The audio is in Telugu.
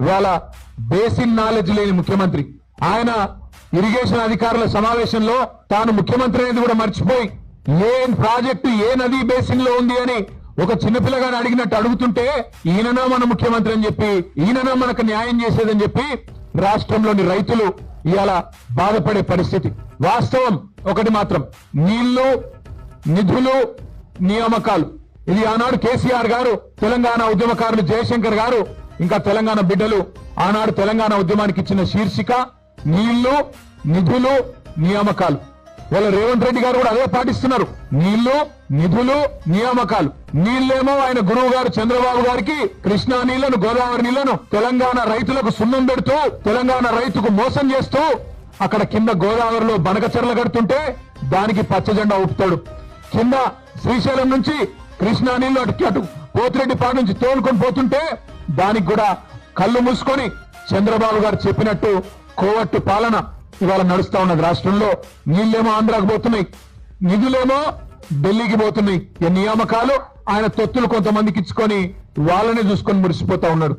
ఇవాళ బేసిన్ నాలెడ్జ్ లేని ముఖ్యమంత్రి. ఆయన ఇరిగేషన్ అధికారుల సమావేశంలో తాను ముఖ్యమంత్రి అనేది కూడా మర్చిపోయి ఏ ప్రాజెక్టు ఏ నది బేసిన్ లో ఉంది అని ఒక చిన్నపిల్లగాని అడిగినట్టు అడుగుతుంటే ఈయననా మన ముఖ్యమంత్రి అని చెప్పి, ఈయననా మనకు న్యాయం చేసేదని చెప్పి రాష్ట్రంలోని రైతులు ఇవాళ బాధపడే పరిస్థితి. వాస్తవం ఒకటి మాత్రం, నీళ్లు, నిధులు, నియామకాలు. ఇది ఆనాడు కేసీఆర్ గారు, తెలంగాణ ఉద్యమకారులు జయశంకర్ గారు, ఇంకా తెలంగాణ బిడ్డలు ఆనాడు తెలంగాణ ఉద్యమానికి ఇచ్చిన శీర్షిక నీళ్లు, నిధులు, నియామకాలు. వాళ్ళ రేవంత్ రెడ్డి గారు కూడా అదే పాటిస్తున్నారు. నీళ్లు, నిధులు, నియామకాలు. నీళ్లేమో ఆయన గురువు గారు చంద్రబాబు గారికి కృష్ణా నీళ్లను, గోదావరి నీళ్లను తెలంగాణ రైతులకు సున్నం పెడుతూ, తెలంగాణ రైతుకు మోసం చేస్తూ అక్కడ కింద గోదావరిలో బనకచెర్ల కడుతుంటే దానికి పచ్చజెండా ఊపుతాడు. కింద శ్రీశైలం నుంచి కృష్ణా నీళ్లు అటు పోతిరెడ్డిపాడు నుంచి తోలుకొని పోతుంటే దానికి కూడా కళ్ళు మూసుకొని చంద్రబాబు గారు చెప్పినట్టు కోవట్టు పాలన ఇవాళ నడుస్తా ఉన్నది రాష్ట్రంలో. నీళ్లేమో ఆంధ్రాకు పోతున్నాయి, నిధులేమో ఢిల్లీకి పోతున్నాయి. ఈ నియామకాలు ఆయన తొత్తులు కొంతమందికి ఇచ్చుకొని వాళ్ళనే చూసుకొని మురిసిపోతా ఉన్నాడు.